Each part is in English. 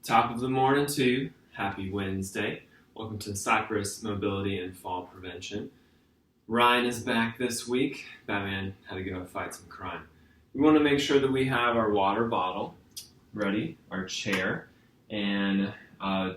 Top of the morning to you. Happy Wednesday. Welcome to Cypress Mobility and Fall Prevention. Ryan is back this week. Batman had to go fight some crime. We want to make sure that we have our water bottle ready, our chair, and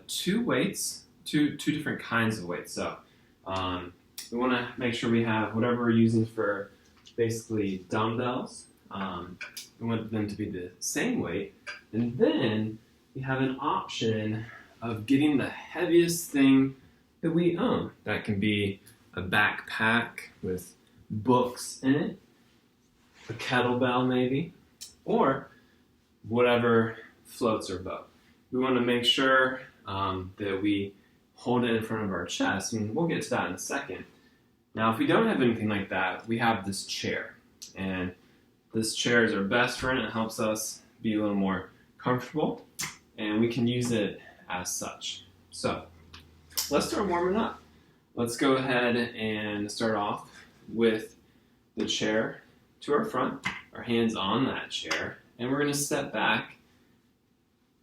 two weights, two different kinds of weights. So we want to make sure we have whatever we're using for basically dumbbells. We want them to be the same weight, and then we have an option of getting the heaviest thing that we own. That can be a backpack with books in it, a kettlebell maybe, or whatever floats our boat. We want to make sure that we hold it in front of our chest, and we'll get to that in a second. Now, if we don't have anything like that, we have this chair, and this chair is our best friend. It helps us be a little more comfortable, and we can use it as such. So let's start warming up. Let's go ahead and start off with the chair to our front, our hands on that chair, and we're going to step back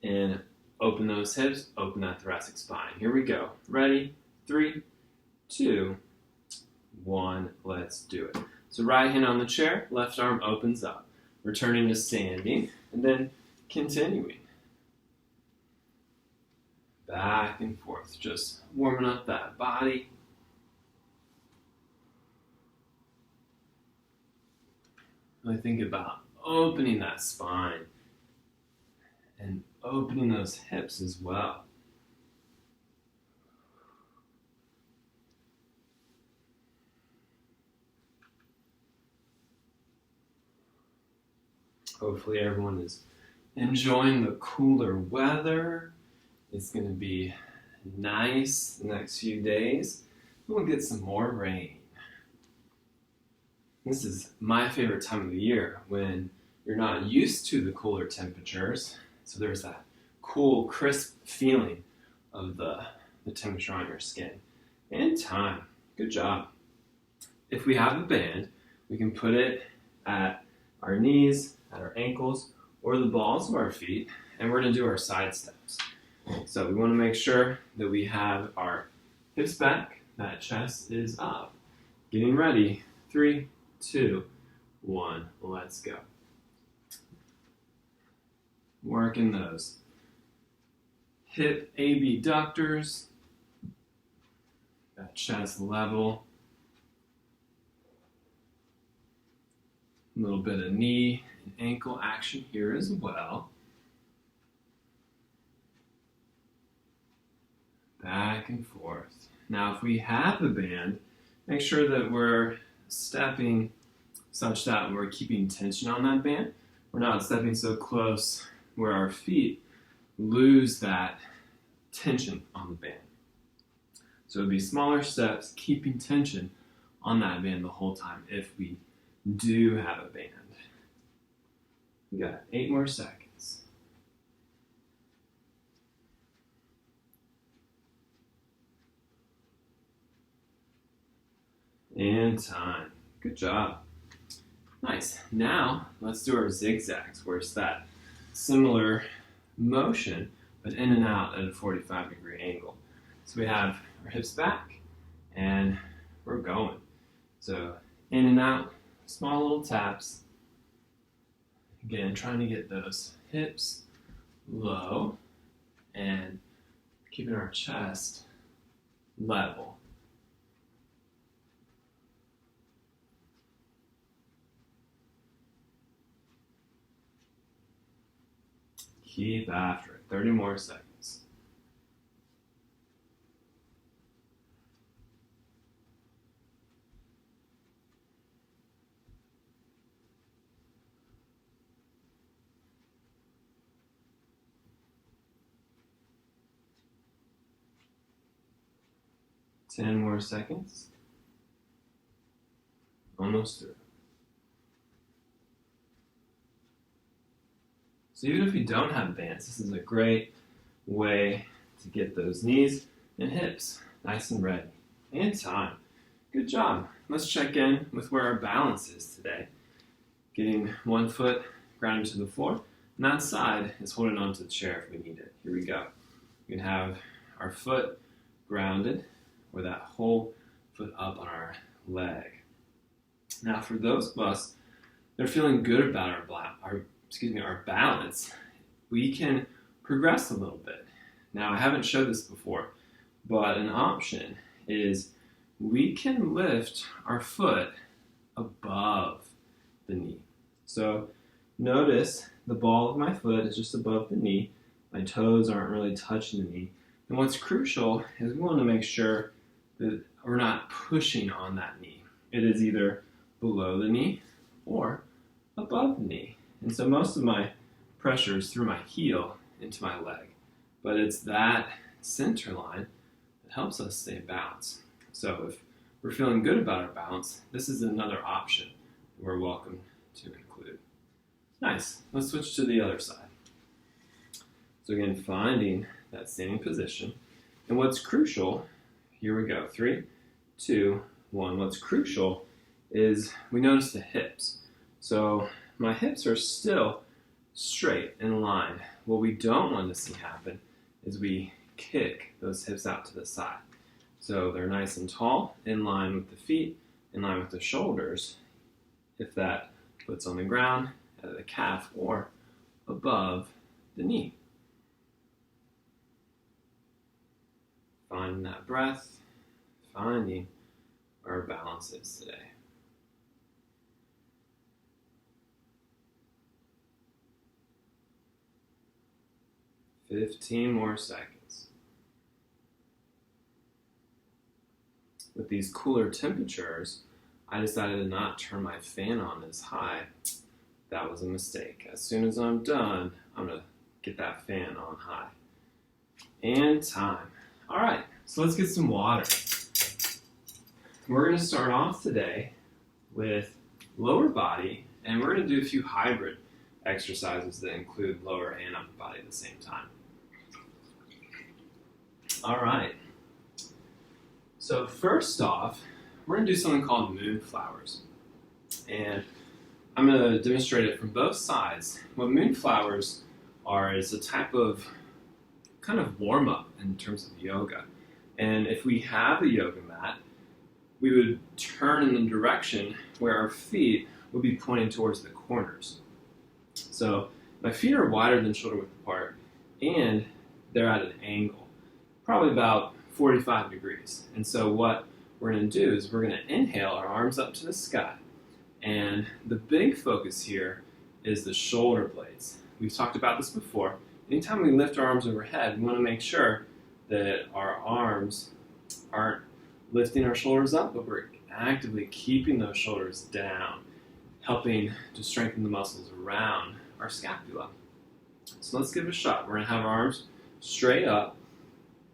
and open those hips, open that thoracic spine. Here we go. Ready? 3, 2, 1. Let's do it. So right hand on the chair, left arm opens up, returning to standing, and then continuing. Back and forth, just warming up that body. Really think about opening that spine and opening those hips as well. Hopefully everyone is enjoying the cooler weather. It's going to be nice the next few days. We'll get some more rain. This is my favorite time of the year when you're not used to the cooler temperatures. So there's that cool, crisp feeling of the temperature on your skin. And time. Good job. If we have a band, we can put it at our knees, at our ankles, or the balls of our feet, and we're going to do our side steps. So we want to make sure that we have our hips back, that chest is up. Getting ready. 3, 2, 1. Let's go. Working those hip abductors, that chest level. A little bit of knee and ankle action here as well. Back and forth. Now, if we have a band, make sure that we're stepping such that we're keeping tension on that band. We're not stepping so close where our feet lose that tension on the band. So it would be smaller steps, keeping tension on that band the whole time if we do have a band. We got 8 more seconds. And time. Good job. Nice. Now, let's do our zigzags, where it's that similar motion, but in and out at a 45-degree angle. So we have our hips back, and we're going. So in and out, small little taps. Again, trying to get those hips low and keeping our chest level. Keep after it. 30 more seconds. Ten more seconds. Almost through. So even if you don't have bands, this is a great way to get those knees and hips nice and ready. And time. Good job. Let's check in with where our balance is today. Getting one foot grounded to the floor, And that side is holding onto the chair if we need it. Here we go. We can have our foot grounded or that whole foot up on our leg. Now for those of us that are feeling good about our balance, we can progress a little bit. Now I haven't showed this before, but an option is we can lift our foot above the knee. So notice the ball of my foot is just above the knee. My toes aren't really touching the knee. And what's crucial is we want to make sure that we're not pushing on that knee. It is either below the knee or above the knee. And so most of my pressure is through my heel into my leg. But it's that center line that helps us stay balanced. So if we're feeling good about our balance, this is another option we're welcome to include. Nice. Let's switch to the other side. So again, finding that standing position. And what's crucial, here we go, 3, 2, 1. What's crucial is we notice the hips. So my hips are still straight in line. What we don't want to see happen is we kick those hips out to the side. So they're nice and tall, in line with the feet, in line with the shoulders. If that foot's on the ground, at the calf, or above the knee. Finding that breath, finding where our balance is today. "15 more seconds. With these cooler temperatures, I decided to not turn my fan on as high. That was a mistake. As soon as I'm done, I'm going to get that fan on high. And time. All right, so let's get some water. We're going to start off today with lower body, and we're going to do a few hybrid exercises that include lower and upper body at the same time. All right. So first off, we're going to do something called MoonFlowers. And I'm going to demonstrate it from both sides. What MoonFlowers are is a type of kind of warm-up in terms of yoga. And if we have a yoga mat, we would turn in the direction where our feet would be pointing towards the corners. So my feet are wider than shoulder width apart, and they're at an angle, probably about 45 degrees. And so what we're going to do is we're going to inhale our arms up to the sky. And the big focus here is the shoulder blades. We've talked about this before. Anytime we lift our arms overhead, we want to make sure that our arms aren't lifting our shoulders up, but we're actively keeping those shoulders down, helping to strengthen the muscles around our scapula. So let's give it a shot. We're going to have our arms straight up,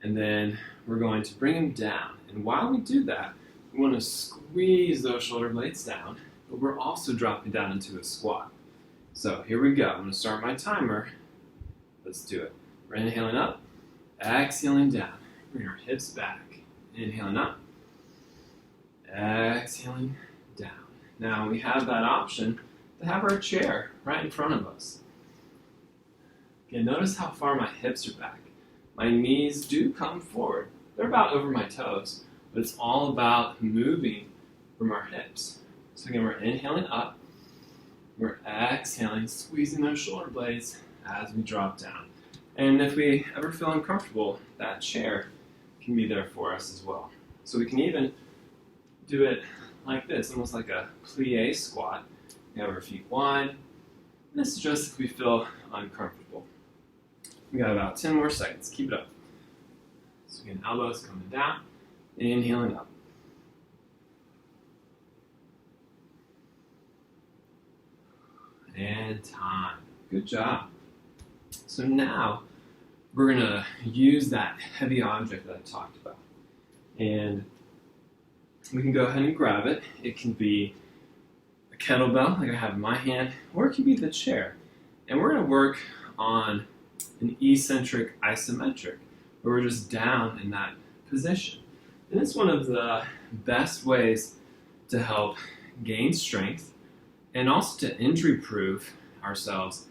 and then we're going to bring them down. And while we do that, we want to squeeze those shoulder blades down, but we're also dropping down into a squat. So here we go. I'm going to start my timer. Let's do it. We're inhaling up, exhaling down. Bring our hips back. Inhaling up, exhaling down. Now we have that option to have our chair right in front of us. Again, notice how far my hips are back. My knees do come forward. They're about over my toes, but it's all about moving from our hips. So again, we're inhaling up, we're exhaling, squeezing those shoulder blades as we drop down. And if we ever feel uncomfortable, that chair can be there for us as well. So we can even do it like this, almost like a plie squat. We have our feet wide. And this is just if we feel uncomfortable. We got about 10 more seconds. Keep it up. So again, elbows coming down, inhaling up. And time. Good job. So now we're going to use that heavy object that I talked about. And we can go ahead and grab it. It can be a kettlebell like I have in my hand, or it can be the chair. And we're going to work on an eccentric isometric, where we're just down in that position. And it's one of the best ways to help gain strength and also to injury-proof ourselves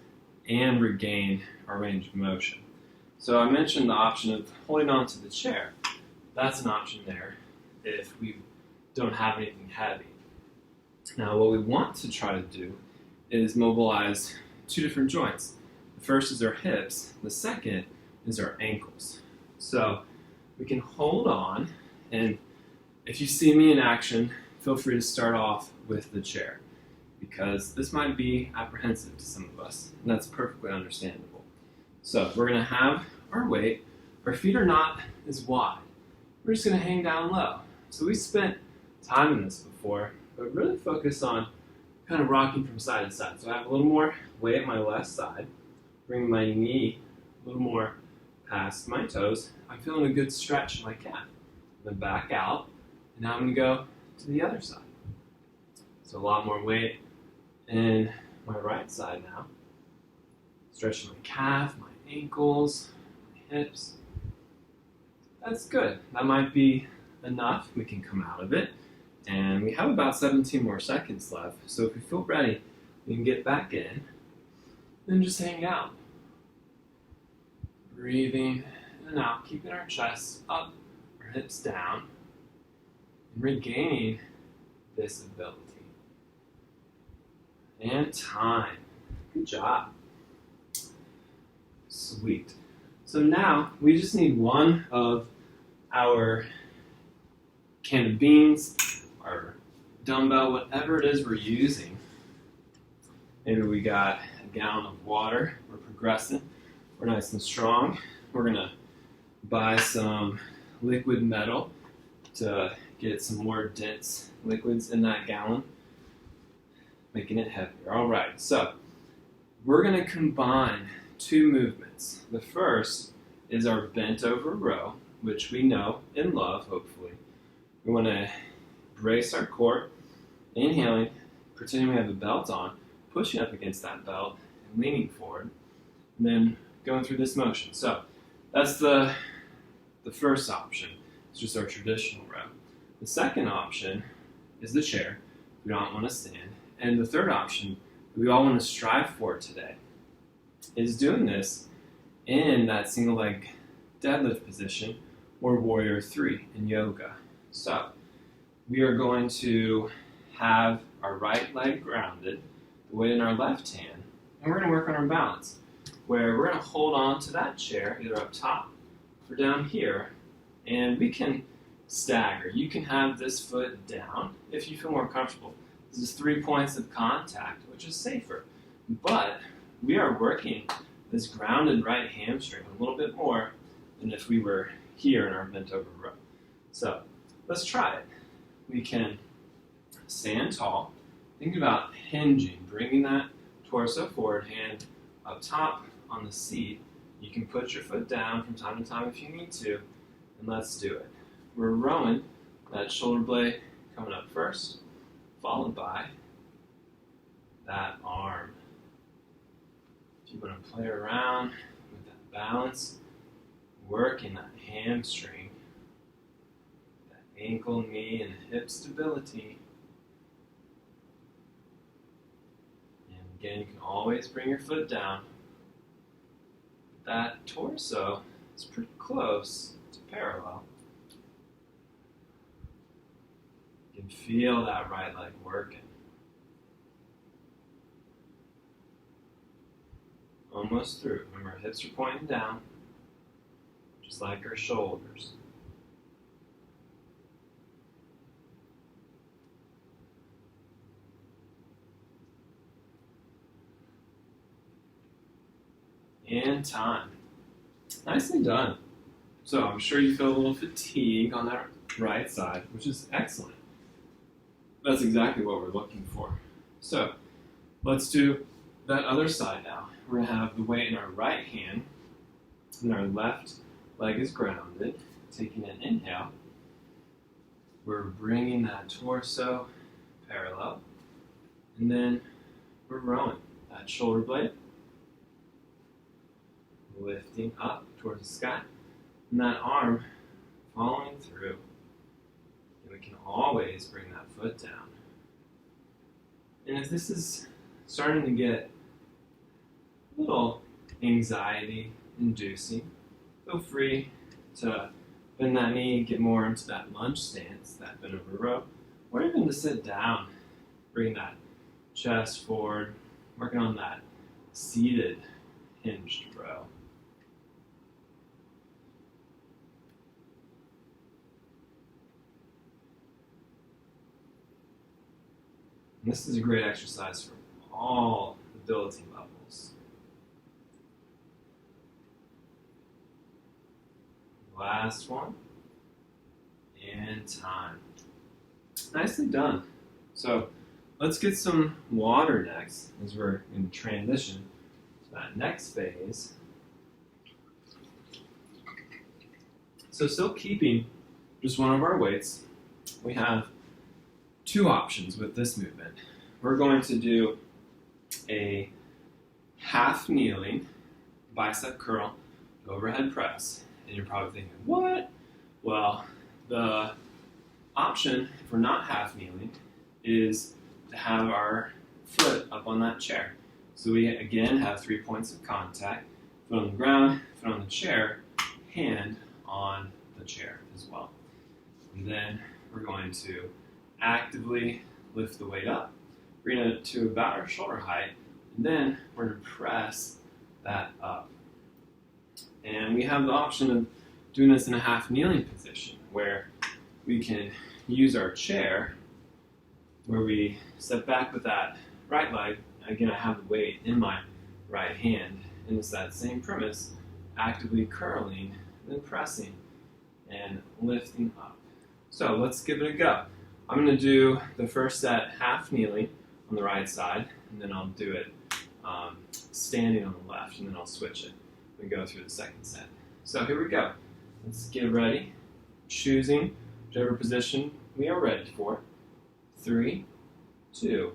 and regain our range of motion. So I mentioned the option of holding on to the chair. That's an option there if we don't have anything heavy. Now what we want to try to do is mobilize two different joints. The first is our hips, the second is our ankles. So we can hold on, and if you see me in action, feel free to start off with the chair, because this might be apprehensive to some of us, and that's perfectly understandable. So we're going to have our weight. Our feet are not as wide. We're just going to hang down low. So we spent time in this before, but really focus on kind of rocking from side to side. So I have a little more weight at my left side, bring my knee a little more past my toes. I'm feeling a good stretch in my calf. Then back out, and now I'm going to go to the other side. So a lot more weight in my right side now. Stretching my calf, my ankles, my hips. That's good. That might be enough. We can come out of it. And we have about 17 more seconds left. So if we feel ready, we can get back in and just hang out. Breathing in and out, keeping our chest up, our hips down, and regaining this ability. And time. Good job. Sweet. So now we just need one of our can of beans, our dumbbell, whatever it is we're using. Maybe we got a gallon of water. We're progressing. We're nice and strong. We're going to buy some liquid metal to get some more dense liquids in that gallon, making it heavier. All right, so we're going to combine two movements. The first is our bent over row, which we know and love, hopefully. We want to brace our core, inhaling, pretending we have a belt on, pushing up against that belt, and leaning forward, and then going through this motion. So that's the first option. It's just our traditional row. The second option is the chair. We don't want to stand. And the third option we all want to strive for today is doing this in that single leg deadlift position or warrior 3 in yoga. So we are going to have our right leg grounded, the weight in our left hand, and we're going to work on our balance, where we're going to hold on to that chair either up top or down here, and we can stagger. You can have this foot down if you feel more comfortable. This is 3 points of contact, which is safer, but we are working this grounded right hamstring a little bit more than if we were here in our bent over row. So let's try it. We can stand tall. Think about hinging, bringing that torso forward, hand up top on the seat. You can put your foot down from time to time if you need to, and let's do it. We're rowing, that shoulder blade coming up first, followed by that arm. If you want to play around with that balance, working that hamstring, that ankle, knee, and hip stability. And again, you can always bring your foot down. That torso is pretty close to parallel. You can feel that right leg working. Almost through. Remember, our hips are pointing down, just like our shoulders. And time. Nicely done. So I'm sure you feel a little fatigue on that right side, which is excellent. That's exactly what we're looking for. So let's do that other side now. We're going to have the weight in our right hand, and our left leg is grounded. Taking an inhale, we're bringing that torso parallel, and then we're rowing that shoulder blade, lifting up towards the sky, and that arm following through. And we can always bring that foot down. And if this is starting to get a little anxiety inducing, feel free to bend that knee, get more into that lunge stance, that bent over row, or even to sit down, bring that chest forward, working on that seated hinged row. And this is a great exercise for all ability levels. Last one, and time. Nicely done. So let's get some water next as we're in transition to that next phase. So still keeping just one of our weights, we have two options with this movement. We're going to do a half kneeling bicep curl overhead press. And you're probably thinking, what? Well, the option, if we're not half kneeling, is to have our foot up on that chair. So we again have 3 points of contact, foot on the ground, foot on the chair, hand on the chair as well. And then we're going to actively lift the weight up, bring it to about our shoulder height, and then we're going to press that up. And we have the option of doing this in a half kneeling position where we can use our chair where we step back with that right leg. Again, I have the weight in my right hand, and it's that same premise, actively curling, then pressing and lifting up. So let's give it a go. I'm going to do the first set half kneeling on the right side, and then I'll do it standing on the left, and then I'll switch it and go through the second set. So here we go. Let's get ready, choosing whichever position we are ready for. 3, 2,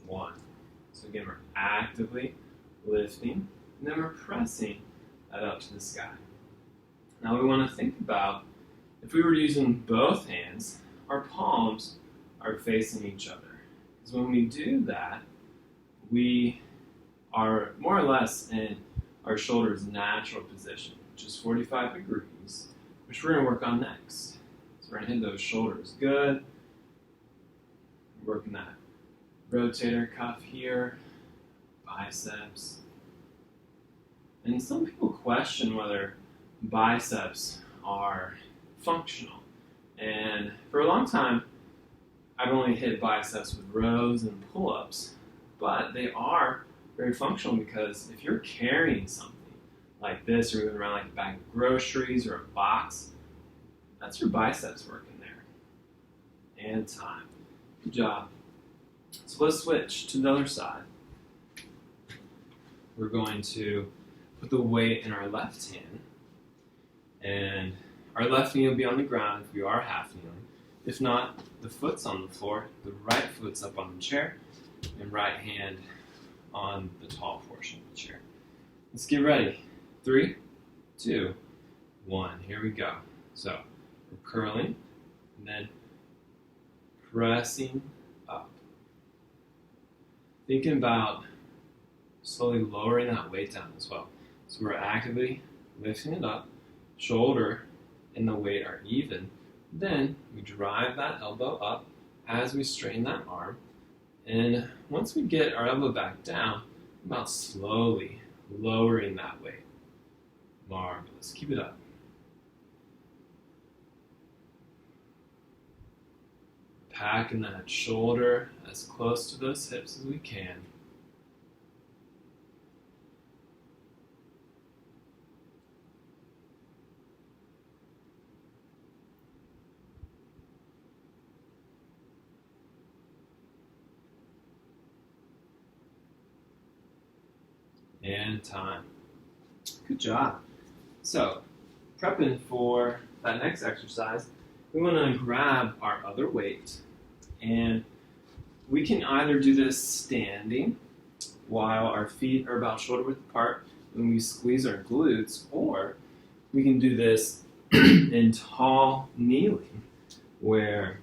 1. So again, we're actively lifting, and then we're pressing that up to the sky. Now we want to think about, if we were using both hands, our palms are facing each other. Because when we do that, we are more or less in our shoulder's natural position, which is 45 degrees, which we're going to work on next. So we're going to hit those shoulders good. Working that rotator cuff here, biceps. And some people question whether biceps are functional. And for a long time, I've only hit biceps with rows and pull-ups, but they are very functional because if you're carrying something like this, or moving around like a bag of groceries or a box, that's your biceps working there. And time. Good job. So let's switch to the other side. We're going to put the weight in our left hand, and our left knee will be on the ground if we are half kneeling. If not, the foot's on the floor, the right foot's up on the chair, and right hand on the tall portion of the chair. Let's get ready. 3, 2, 1. Here we go. So we're curling, and then pressing up. Thinking about slowly lowering that weight down as well. So we're actively lifting it up, shoulder and the weight are even. Then we drive that elbow up as we straighten that arm. And once we get our elbow back down, about slowly lowering that weight. Marvelous. Keep it up. Packing that shoulder as close to those hips as we can. And time. Good job. So, prepping for that next exercise, we want to grab our other weight, and we can either do this standing while our feet are about shoulder width apart when we squeeze our glutes, or we can do this in tall kneeling where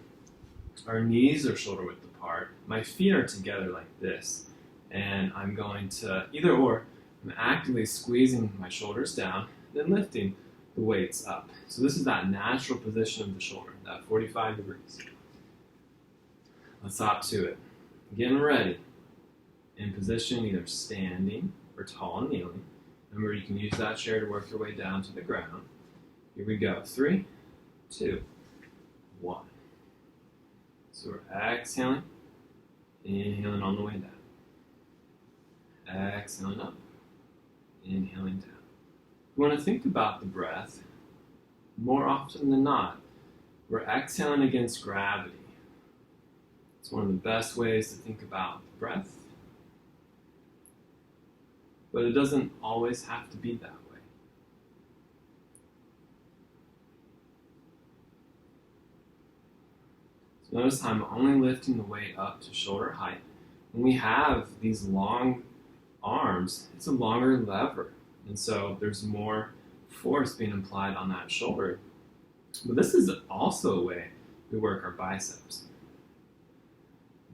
our knees are shoulder width apart, my feet are together like this, and I'm going to, either or, I'm I'm actively squeezing my shoulders down, then lifting the weights up. So this is that natural position of the shoulder, that 45 degrees. Let's hop to it. Getting ready. In position, either standing or tall and kneeling. Remember, you can use that chair to work your way down to the ground. Here we go. 3, 2, 1. So we're exhaling, inhaling on the way down. Exhaling up, inhaling down. You want to think about the breath. More often than not, we're exhaling against gravity. It's one of the best ways to think about the breath. But it doesn't always have to be that way. So notice I'm only lifting the weight up to shoulder height. When we have these long arms, it's a longer lever. And so there's more force being applied on that shoulder. But this is also a way we work our biceps.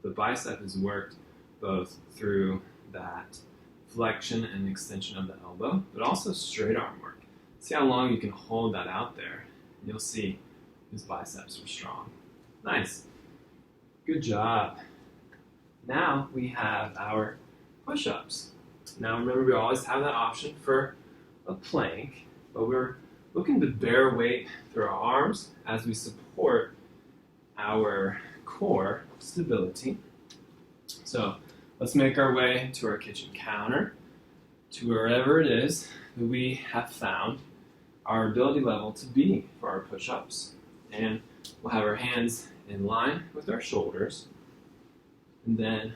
The bicep is worked both through that flexion and extension of the elbow, but also straight arm work. See how long you can hold that out there. And you'll see his biceps are strong. Nice. Good job. Now we have our push-ups. Now remember, we always have that option for a plank, but we're looking to bear weight through our arms as we support our core stability. So let's make our way to our kitchen counter, to wherever it is that we have found our ability level to be for our push-ups. And we'll have our hands in line with our shoulders, and then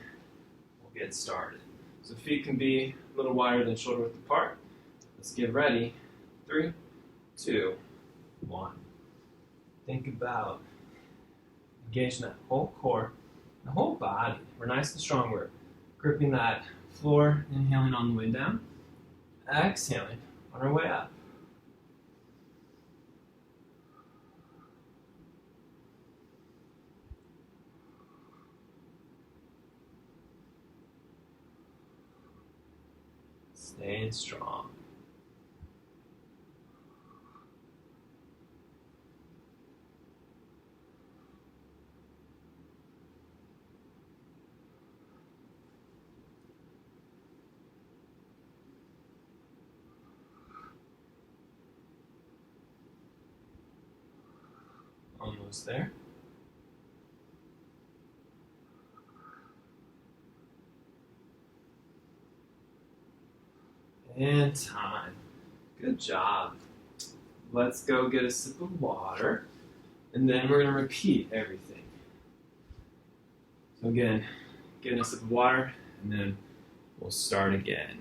we'll get started. So feet can be a little wider than shoulder width apart. Let's get ready. 3, 2, 1. Think about engaging that whole core, the whole body. We're nice and strong. We're gripping that floor, inhaling on the way down, exhaling on our way up. Staying strong. Almost there. And time. Good job. Let's go get a sip of water, and then we're going to repeat everything. So again, getting a sip of water, and then we'll start again.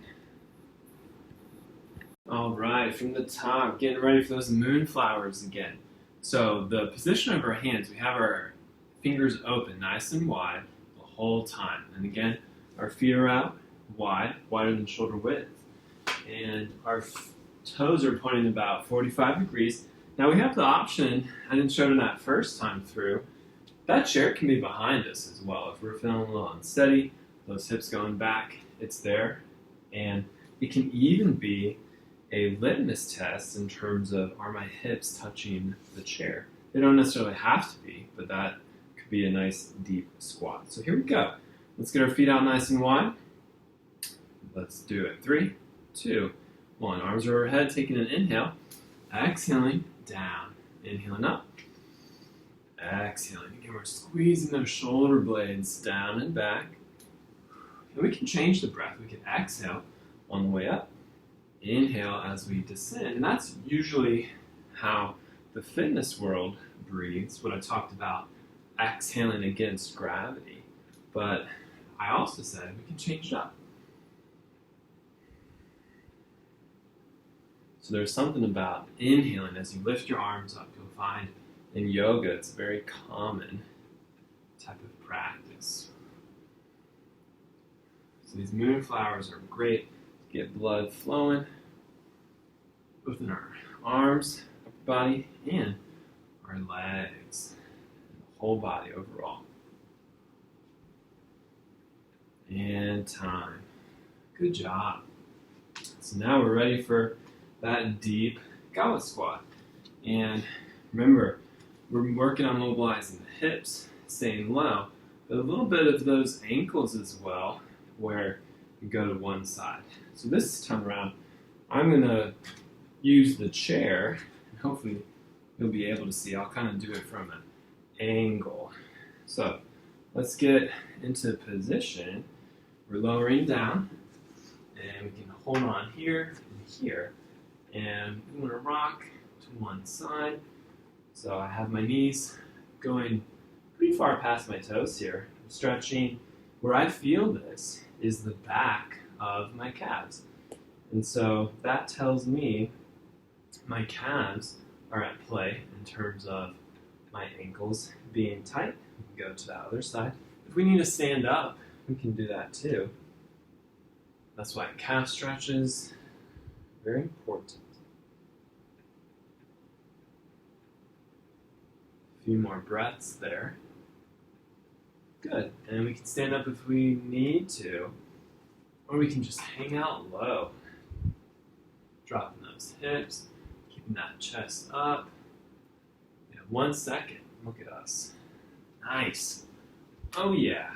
All right, from the top, getting ready for those MoonFlowers again. So the position of our hands, we have our fingers open nice and wide the whole time. And again, our feet are out wide, wider than shoulder width. And our toes are pointing about 45 degrees. Now we have the option, I didn't show it in that first time through, that chair can be behind us as well. If we're feeling a little unsteady, those hips going back, it's there. And it can even be a litmus test in terms of, are my hips touching the chair? They don't necessarily have to be, but that could be a nice deep squat. So here we go. Let's get our feet out nice and wide. Let's do it. 3, 2, 1. Arms are overhead, taking an inhale. Exhaling down. Inhaling up. Exhaling. Again, we're squeezing those shoulder blades down and back. And we can change the breath. We can exhale on the way up. Inhale as we descend. And that's usually how the fitness world breathes, what I talked about, exhaling against gravity. But I also said we can change it up. So there's something about inhaling as you lift your arms up. You'll find in yoga it's a very common type of practice. So these MoonFlowers are great to get blood flowing within our arms, upper body, and our legs, and the whole body overall. And time. Good job. So now we're ready for that deep goblet squat. And remember, we're working on mobilizing the hips, staying low, but a little bit of those ankles as well, where you go to one side. So this time around, I'm going to use the chair, and hopefully you'll be able to see. I'll kind of do it from an angle. So let's get into position. We're lowering down, and we can hold on here and here. And we want to rock to one side. So I have my knees going pretty far past my toes here. I'm stretching. Where I feel this is the back of my calves. And so that tells me my calves are at play in terms of my ankles being tight. We can go to the other side. If we need to stand up, we can do that too. That's why calf stretches are very important. A few more breaths there. Good. And we can stand up if we need to, or we can just hang out low. Dropping those hips, keeping that chest up. We have 1 second. Look at us. Nice. Oh yeah.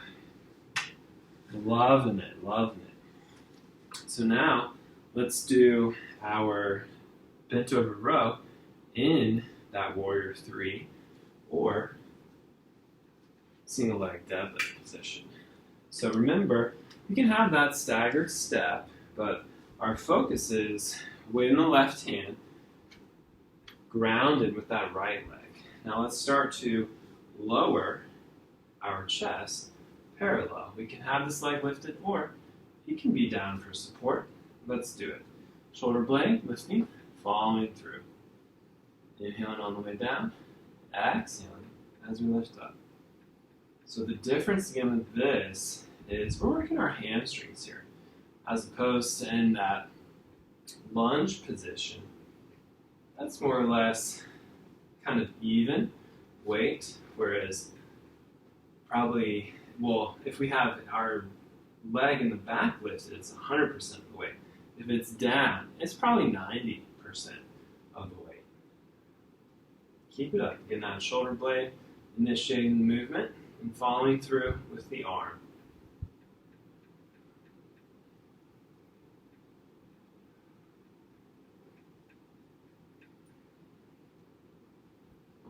Loving it, loving it. So now let's do our bent over row in that warrior 3 or single leg deadlift position. So remember, you can have that staggered step, but our focus is weight in the left hand, grounded with that right leg. Now let's start to lower our chest parallel. We can have this leg lifted, or it can be down for support. Let's do it. Shoulder blade lifting, following through. Inhaling on the way down, exhaling as we lift up. So the difference again with this is we're working our hamstrings here, as opposed to in that lunge position. That's more or less kind of even weight, whereas probably, well, if we have our leg in the back lifted, it's 100% of the weight. If it's down, it's probably 90% of the weight. Keep it up. Getting that shoulder blade, initiating the movement, and following through with the arm.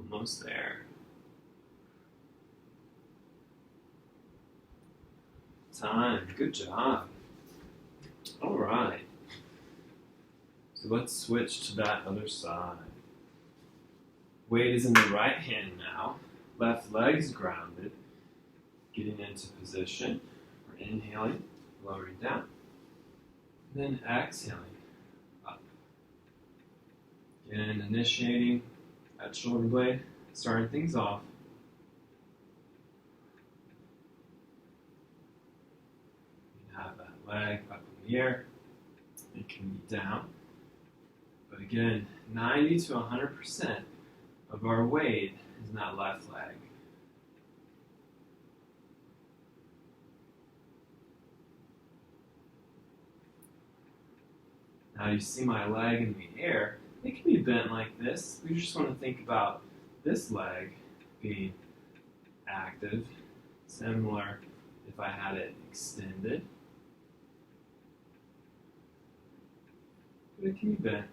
Almost there. Time. Good job. All right. So let's switch to that other side. Weight is in the right hand now. Left leg's grounded. Getting into position. We're inhaling, lowering down. Then exhaling up. Again, initiating that shoulder blade, starting things off. You have that leg up in the air. It can be down. But again, 90 to 100% of our weight is in that left leg. Now you see my leg in the air. It can be bent like this. We just want to think about this leg being active, similar if I had it extended. But it can be bent.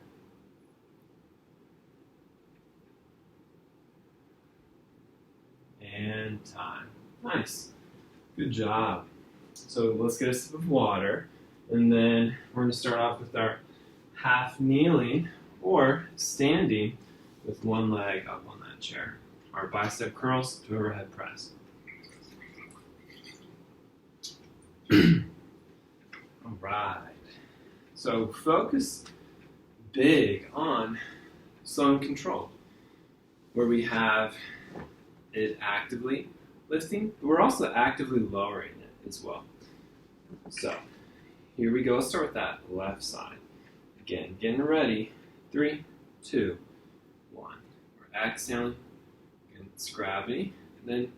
And time. Nice. Good job. So let's get a sip of water, and then we're going to start off with our half kneeling or standing with one leg up on that chair. Our bicep curls to overhead press. All right. So focus big on slow and control, where we have it actively lifting, but we're also actively lowering it as well. So here we go. Let's start with that left side. Again, getting ready. 3, 2, 1. We're exhaling against gravity, and then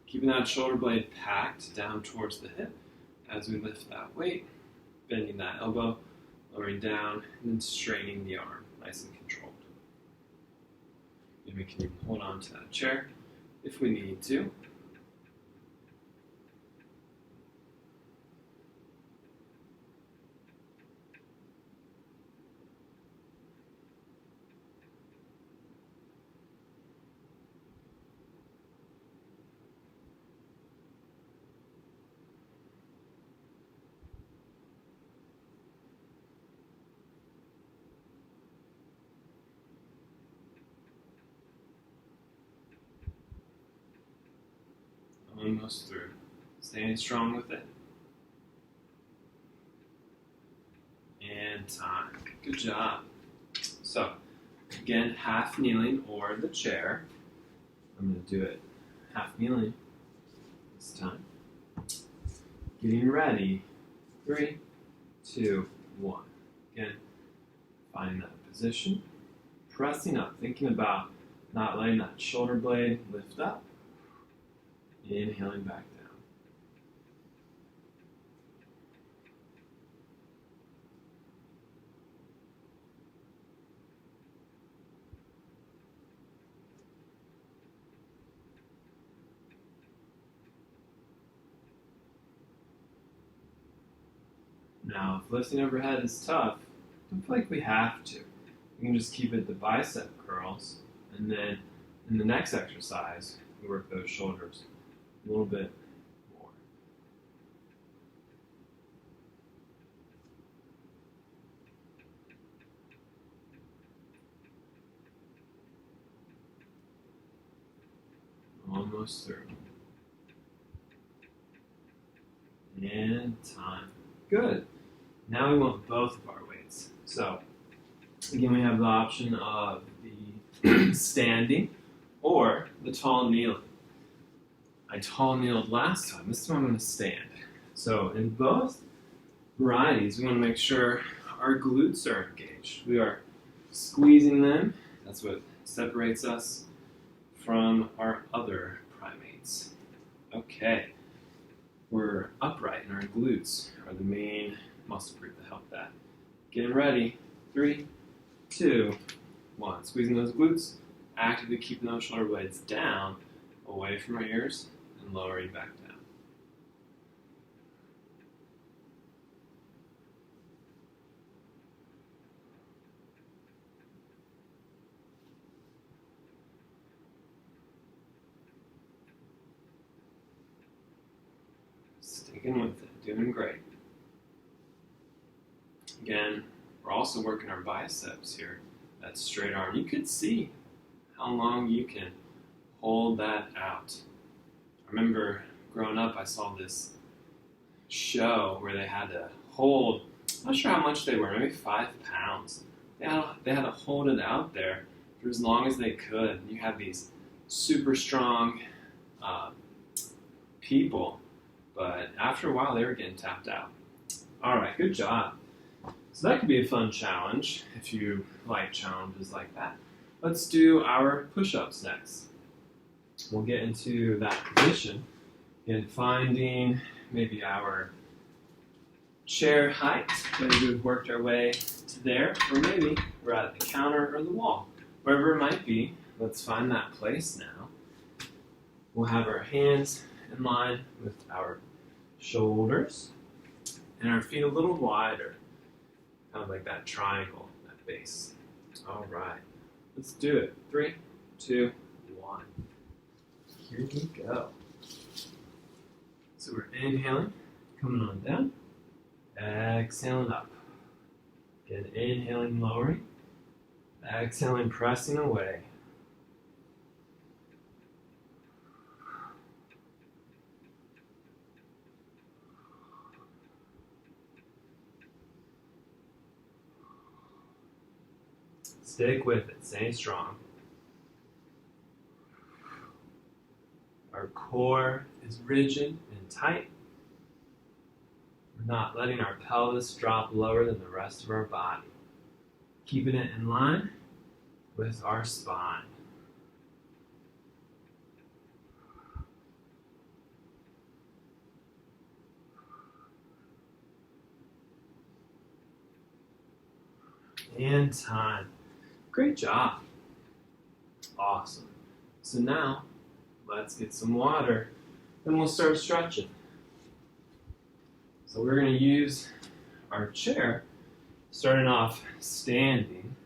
keeping that shoulder blade packed down towards the hip as we lift that weight, bending that elbow lowering down, and then straightening the arm, nice and controlled. And we can even hold on to that chair if we need to. Almost through. Staying strong with it. And time. Good job. So, again, half kneeling or the chair. I'm going to do it half kneeling this time. Getting ready. 3, 2, 1. Again, finding that position. Pressing up, thinking about not letting that shoulder blade lift up. Inhaling back down. Now, if lifting overhead is tough, don't feel like we have to. We can just keep it the bicep curls, and then in the next exercise, we work those shoulders a little bit more. Almost through. And time. Good. Now we want both of our weights. So, again, we have the option of the standing or the tall kneeling. I tall kneeled last time. This time I'm going to stand. So in both varieties, we want to make sure our glutes are engaged. We are squeezing them. That's what separates us from our other primates. Okay. We're upright, and our glutes are the main muscle group that help that. Getting ready. 3, 2, 1. Squeezing those glutes. Actively keeping those shoulder blades down, away from our ears, and lowering back down. Sticking with it, doing great. Again, we're also working our biceps here, that straight arm. You could see how long you can hold that out. I remember growing up, I saw this show where they had to hold, I'm not sure how much they were, maybe 5 pounds. They had to hold it out there for as long as they could. You have these super strong people, but after a while they were getting tapped out. All right, good job. So that could be a fun challenge if you like challenges like that. Let's do our push-ups next. We'll get into that position and finding maybe our chair height. Maybe we've worked our way to there, or maybe we're at the counter or the wall. Wherever it might be, let's find that place now. We'll have our hands in line with our shoulders and our feet a little wider, kind of like that triangle, that base. All right, let's do it. 3, 2, 1. Here we go. So we're inhaling, coming on down, exhaling up. Again, inhaling, lowering, exhaling, pressing away. Stick with it, stay strong. Our core is rigid and tight. We're not letting our pelvis drop lower than the rest of our body. Keeping it in line with our spine. And time. Great job. Awesome. So now, let's get some water, and we'll start stretching. So we're going to use our chair, starting off standing.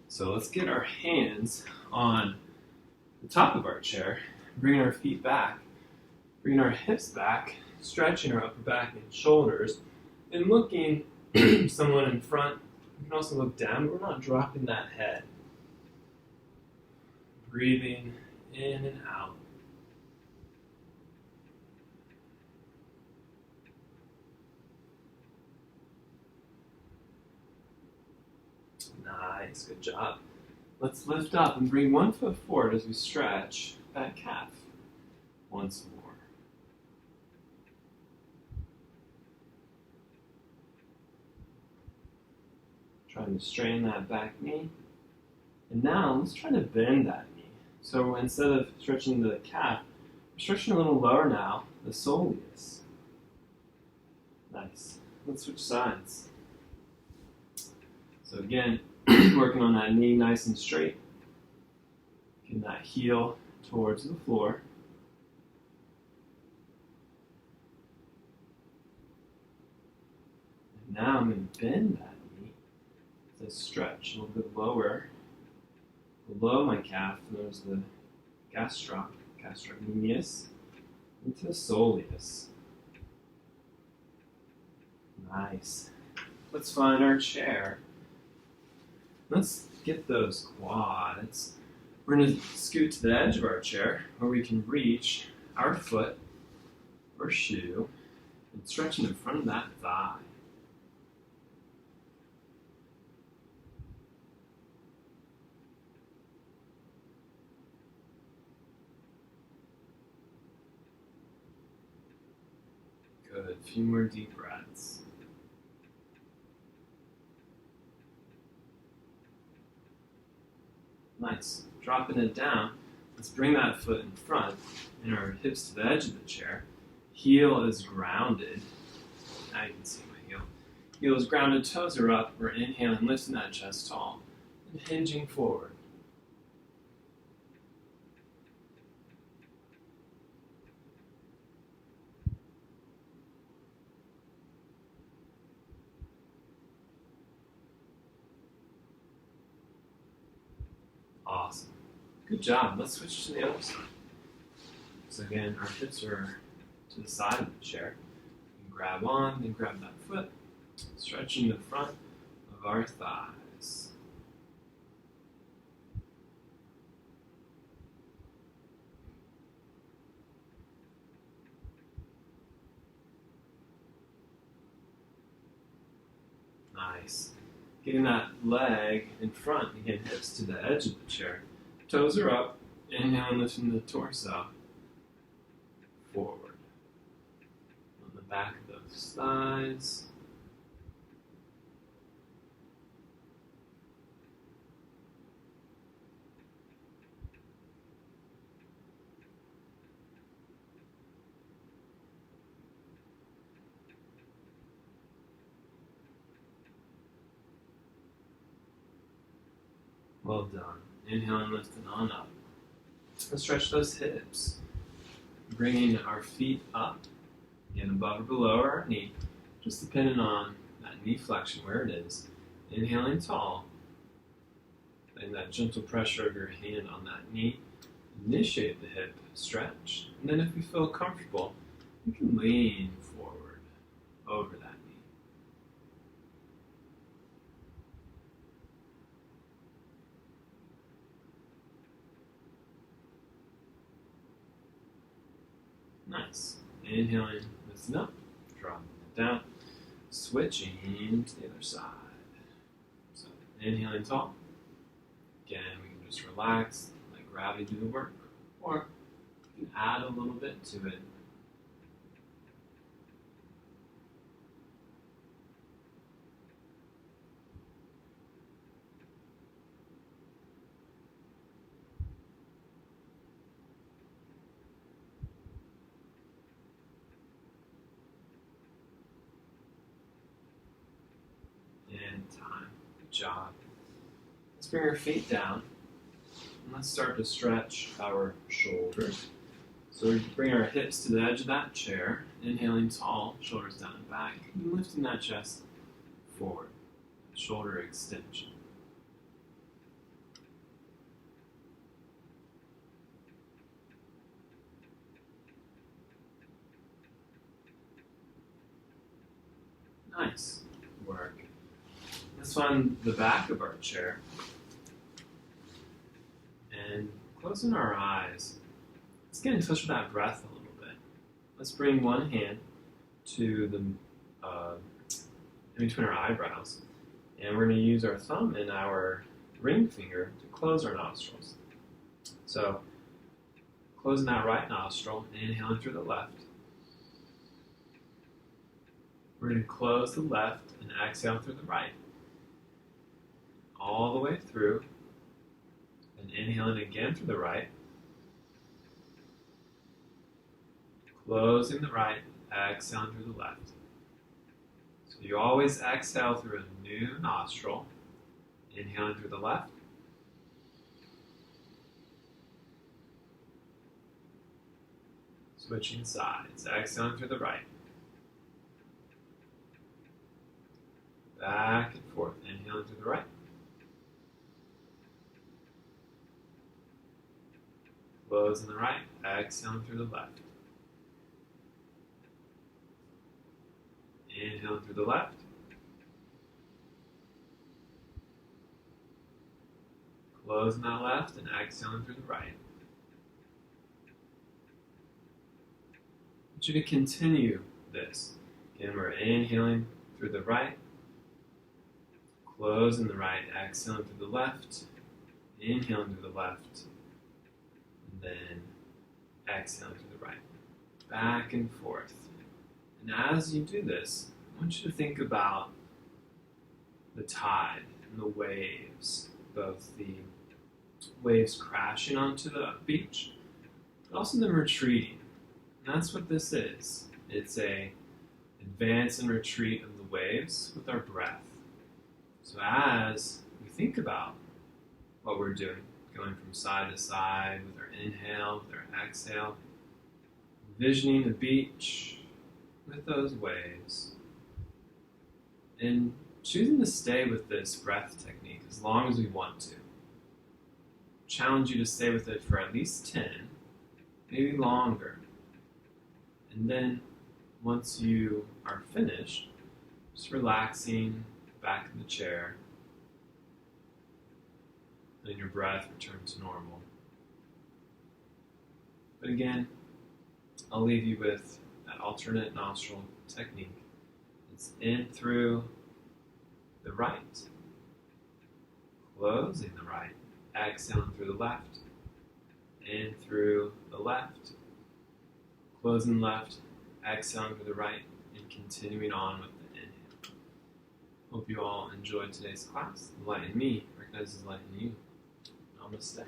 So let's get our hands on the top of our chair, bringing our feet back, bringing our hips back, stretching our upper back and shoulders, and looking someone in front. You can also look down, but we're not dropping that head. Breathing in and out. Nice, good job. Let's lift up and bring one foot forward as we stretch that calf once more. Trying to straighten that back knee. And now let's try to bend that knee. So instead of stretching the calf, we're stretching a little lower now, the soleus. Nice. Let's switch sides. So again, working on that knee nice and straight. Getting that heel towards the floor. And now I'm going to bend that knee as I stretch a little bit lower. Below my calf, there's the gastrocnemius into the soleus. Nice. Let's find our chair. Let's get those quads. We're going to scoot to the edge of our chair where we can reach our foot or shoe and stretching in front of that thigh. Good. A few more deep breaths. Nice. Dropping it down. Let's bring that foot in front and our hips to the edge of the chair. Heel is grounded. Now you can see my heel. Heel is grounded, toes are up. We're inhaling, lifting that chest tall and hinging forward. Awesome. Good job. Let's switch to the other side. So again, our hips are to the side of the chair. You can grab on, then grab that foot, stretching the front of our thighs. Nice. Getting that leg in front, again, hips to the edge of the chair. Toes are up, inhaling, lifting the torso forward. On the back of those thighs. Well done. Inhaling, lifting on up. Let's stretch those hips. Bringing our feet up, again above or below our knee, just depending on that knee flexion, where it is. Inhaling tall. Letting that gentle pressure of your hand on that knee. Initiate the hip stretch. And then if you feel comfortable, you can lean forward over that knee. Nice. Inhaling, lifting up, dropping it down, switching to the other side. So inhaling tall. Again, we can just relax, let gravity do the work, or you can add a little bit to it. time. Good job. Let's bring our feet down. And let's start to stretch our shoulders. So we bring our hips to the edge of that chair, inhaling tall, shoulders down and back, and lifting that chest forward. Shoulder extension. Nice work. Let's find the back of our chair and closing our eyes. Let's get in touch with that breath a little bit. Let's bring one hand to the in between our eyebrows, and we're going to use our thumb and our ring finger to close our nostrils. So, closing that right nostril, inhaling through the left. We're going to close the left and exhale through the right. All the way through. And inhaling again through the right. Closing the right, exhaling through the left. So you always exhale through a new nostril. Inhaling through the left. Switching sides, exhaling through the right. Back and forth, inhaling through the right. Closing the right, exhaling through the left. Inhaling through the left. Closing that left and exhaling through the right. I want you to continue this. Again, we're inhaling through the right. Closing the right, exhaling through the left, inhaling through the left, and then exhaling through the right. Back and forth. And as you do this, I want you to think about the tide and the waves, both the waves crashing onto the beach, but also them retreating. And that's what this is. It's a advance and retreat of the waves with our breath. So as we think about what we're doing, going from side to side with our inhale, with our exhale, envisioning the beach with those waves, and choosing to stay with this breath technique as long as we want to. Challenge you to stay with it for at least 10, maybe longer. And then once you are finished, just relaxing back in the chair, and your breath returns to normal. But again, I'll leave you with that alternate nostril technique. It's in through the right, closing the right, exhaling through the left, in through the left, closing left, exhaling through the right, and continuing on with the inhale. Hope you all enjoyed today's class. The light in me recognizes the light in you. Namaste.